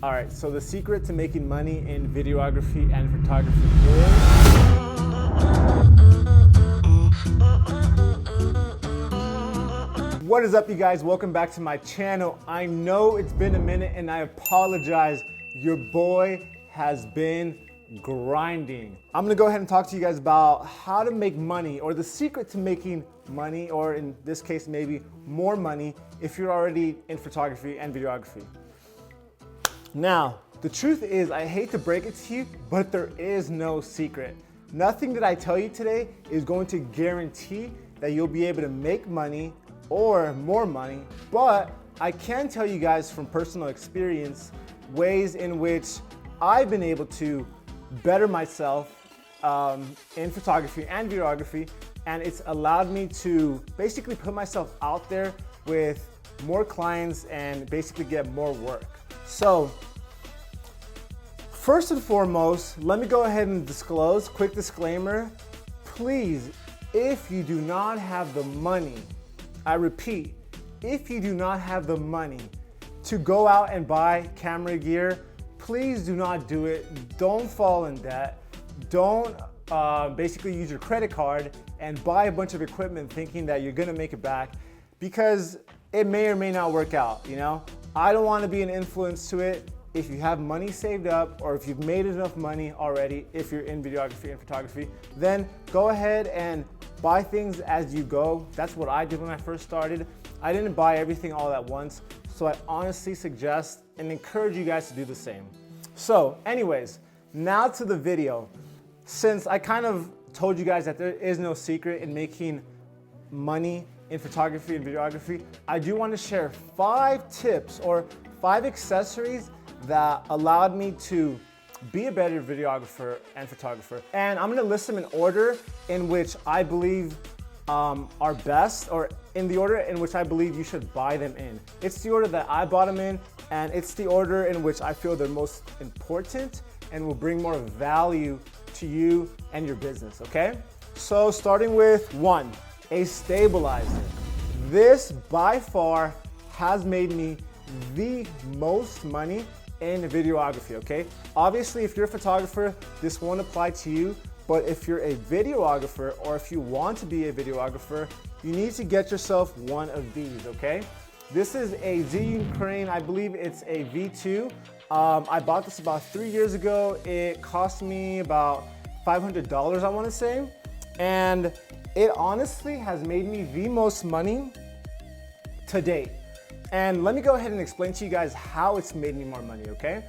All right, so the secret to making money in videography and photography is... What is up, you guys? Welcome back to my channel. I know it's been a minute and I apologize. Your boy has been grinding. I'm gonna go ahead and talk to you guys about how to make money, or the secret to making money, or in this case, maybe more money if you're already in photography and videography. Now, the truth is, I hate to break it to you, but there is no secret. Nothing that I tell you today is going to guarantee that you'll be able to make money or more money, but I can tell you guys from personal experience ways in which I've been able to better myself in photography and videography, and it's allowed me to basically put myself out there with more clients and basically get more work. So, first and foremost, let me go ahead and disclose, quick disclaimer, please, if you do not have the money, I repeat, if you do not have the money to go out and buy camera gear, please do not do it. Don't fall in debt. Don't basically use your credit card and buy a bunch of equipment thinking that you're gonna make it back, because it may or may not work out, you know? I don't wanna be an influence to it. If you have money saved up, or if you've made enough money already, if you're in videography and photography, then go ahead and buy things as you go. That's what I did when I first started. I didn't buy everything all at once, so I honestly suggest and encourage you guys to do the same. So anyways, now to the video. Since I kind of told you guys that there is no secret in making money in photography and videography, I do want to share 5 tips or 5 accessories that allowed me to be a better videographer and photographer. And I'm gonna list them in order in which I believe are best, or in the order in which I believe you should buy them in. It's the order that I bought them in, and it's the order in which I feel they're most important and will bring more value to you and your business, okay? So starting with 1, a stabilizer. This by far has made me the most money in videography, okay? Obviously, if you're a photographer, this won't apply to you, but if you're a videographer, or if you want to be a videographer, you need to get yourself one of these, okay? This is a Zhiyun crane. I believe it's a V2. I bought this about 3 years ago. It cost me about $500, I wanna say. And it honestly has made me the most money to date. And let me go ahead and explain to you guys how it's made me more money, okay?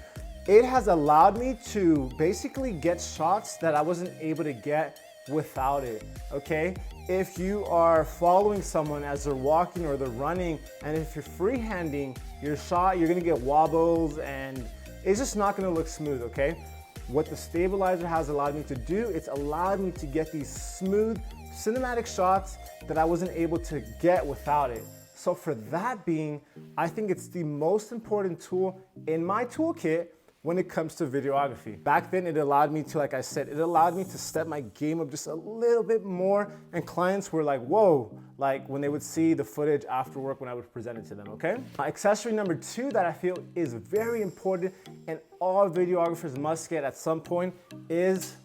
It has allowed me to basically get shots that I wasn't able to get without it, okay? If you are following someone as they're walking or they're running, and if you're freehanding your shot, you're gonna get wobbles and it's just not gonna look smooth, okay? What the stabilizer has allowed me to do, it's allowed me to get these smooth cinematic shots that I wasn't able to get without it. So for that being, I think it's the most important tool in my toolkit when it comes to videography. Back then, it allowed me to, like I said, it allowed me to step my game up just a little bit more, and clients were like, whoa, like when they would see the footage after work when I would present it to them, okay? Accessory number 2 that I feel is very important and all videographers must get at some point is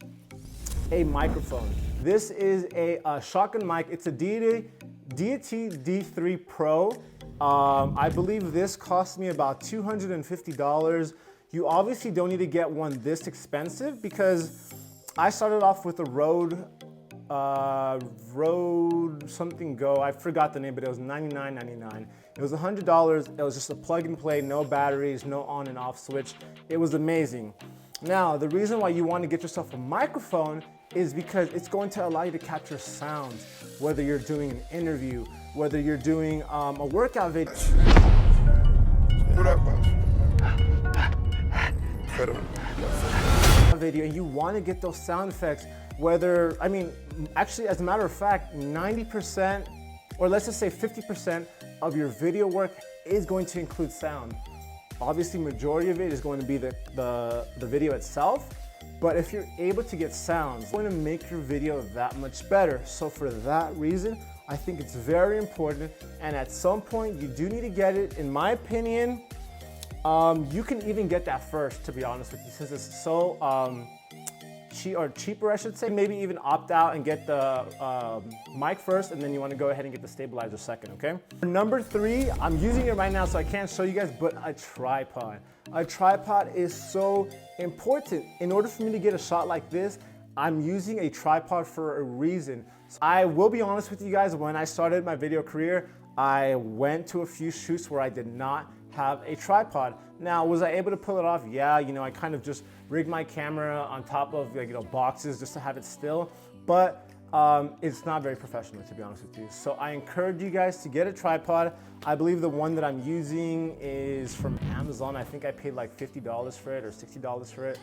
a microphone. This is a shotgun mic. It's a Deity D3 Pro. I believe this cost me about $250. You obviously don't need to get one this expensive, because I started off with a Rode something Go. I forgot the name, but it was $99.99. It was $100. It was just a plug and play, no batteries, no on and off switch. It was amazing. Now, the reason why you want to get yourself a microphone is because it's going to allow you to capture sounds, whether you're doing an interview, whether you're doing a workout video. And you want to get those sound effects, whether, I mean, actually, as a matter of fact, 90%, or let's just say 50% of your video work is going to include sound. Obviously, majority of it is going to be the video itself, but if you're able to get sounds, it's going to make your video that much better. So for that reason, I think it's very important, and at some point you do need to get it, in my opinion. You can even get that first, to be honest with you, since it's so cheaper, I should say. Maybe even opt out and get the mic first, and then you want to go ahead and get the stabilizer second, okay? Number 3, I'm using it right now, so I can't show you guys, but a tripod. A tripod is so important. In order for me to get a shot like this, I'm using a tripod for a reason. So I will be honest with you guys, when I started my video career, I went to a few shoots where I did not have a tripod. Now, was I able to pull it off? Yeah, you know, I kind of just rigged my camera on top of, like, you know, boxes just to have it still, but it's not very professional, to be honest with you. So I encourage you guys to get a tripod. I believe the one that I'm using is from Amazon. I think I paid like $50 for it or $60 for it.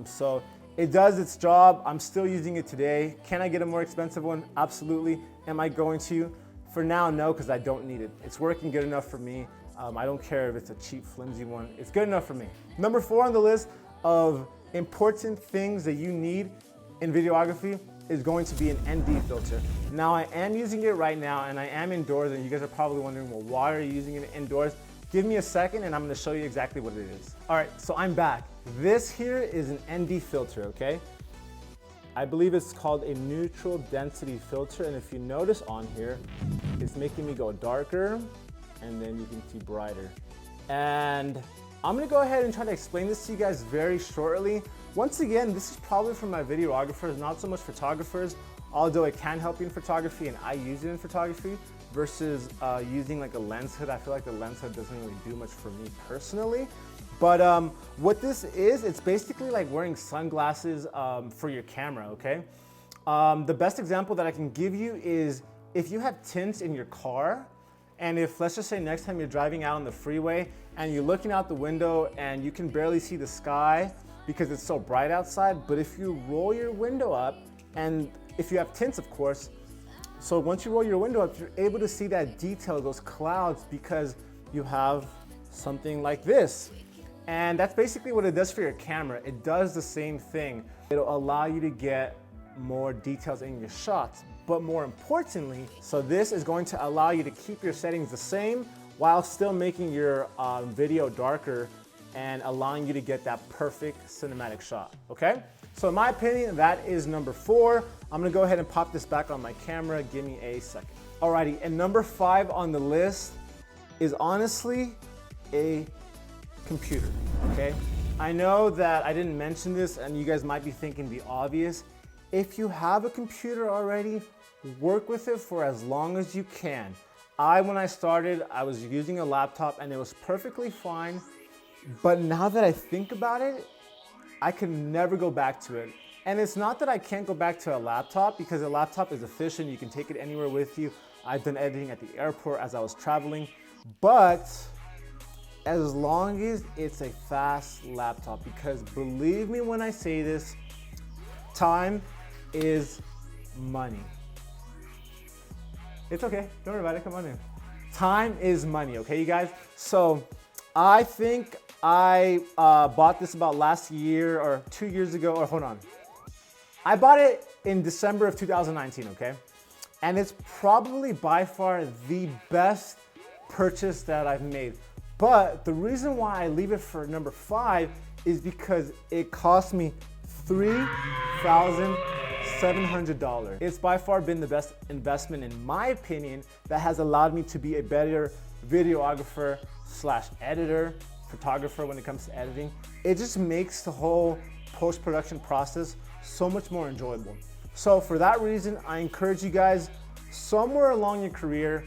So it does its job. I'm still using it today. Can I get a more expensive one? Absolutely. Am I going to? For now, no, because I don't need it. It's working good enough for me. I don't care if it's a cheap, flimsy one. It's good enough for me. Number 4 on the list of important things that you need in videography is going to be an ND filter. Now, I am using it right now, and I am indoors, and you guys are probably wondering, well, why are you using it indoors? Give me a second, and I'm gonna show you exactly what it is. All right, so I'm back. This here is an ND filter, okay? I believe it's called a neutral density filter, and if you notice on here, it's making me go darker, and then you can see brighter. And I'm gonna go ahead and try to explain this to you guys very shortly. Once again, this is probably for my videographers, not so much photographers, although it can help you in photography, and I use it in photography, versus using like a lens hood. I feel like the lens hood doesn't really do much for me personally. But what this is, it's basically like wearing sunglasses for your camera, okay? The best example that I can give you is if you have tints in your car, and if, let's just say next time you're driving out on the freeway and you're looking out the window and you can barely see the sky because it's so bright outside, but if you roll your window up, and if you have tints, of course, so once you roll your window up, you're able to see that detail, those clouds, because you have something like this. And that's basically what it does for your camera. It does the same thing. It'll allow you to get more details in your shots. But more importantly, so this is going to allow you to keep your settings the same while still making your video darker and allowing you to get that perfect cinematic shot, okay? So in my opinion, that is number 4. I'm gonna go ahead and pop this back on my camera. Give me a second. Alrighty, and number 5 on the list is honestly a computer, okay? I know that I didn't mention this and you guys might be thinking the obvious. If you have a computer already, work with it for as long as you can. When I started, I was using a laptop and it was perfectly fine. But now that I think about it, I can never go back to it. And it's not that I can't go back to a laptop, because a laptop is efficient. You can take it anywhere with you. I've done editing at the airport as I was traveling. But as long as it's a fast laptop, because believe me when I say this, time is money. It's okay, don't worry about it, come on in. Time is money, okay, you guys? So I think I bought this about last year or 2 years ago, or hold on. I bought it in December of 2019, okay? And it's probably by far the best purchase that I've made. But the reason why I leave it for number 5 is because it cost me $3,700. It's by far been the best investment, in my opinion, that has allowed me to be a better videographer / editor, photographer when it comes to editing. It just makes the whole post-production process so much more enjoyable. So for that reason, I encourage you guys, somewhere along your career,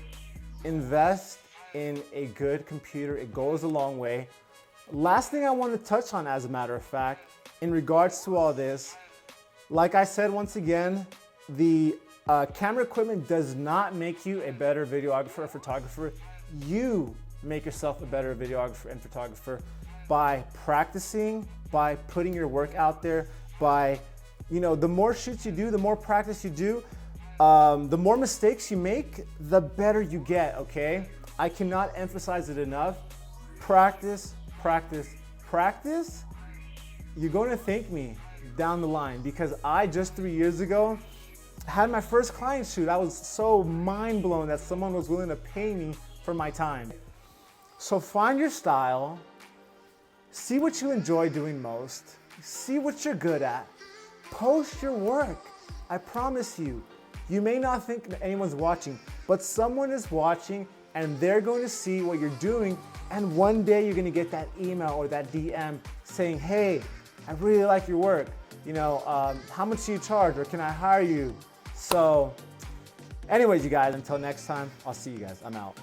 invest in a good computer. It goes a long way. Last thing I want to touch on, as a matter of fact, in regards to all this, like I said, once again, the camera equipment does not make you a better videographer or photographer. You make yourself a better videographer and photographer by practicing, by putting your work out there, by, you know, the more shoots you do, the more practice you do, the more mistakes you make, the better you get, okay? I cannot emphasize it enough. Practice, practice, practice. You're going to thank me down the line, because I just 3 years ago had my first client shoot. I was so mind blown that someone was willing to pay me for my time. So find your style, See what you enjoy doing most. See what you're good at. Post your work. I promise you, you may not think that anyone's watching, but someone is watching and they're going to see what you're doing, and one day you're going to get that email or that DM saying, hey, I really like your work. You know, how much do you charge, or can I hire you? So anyways, you guys, until next time, I'll see you guys. I'm out.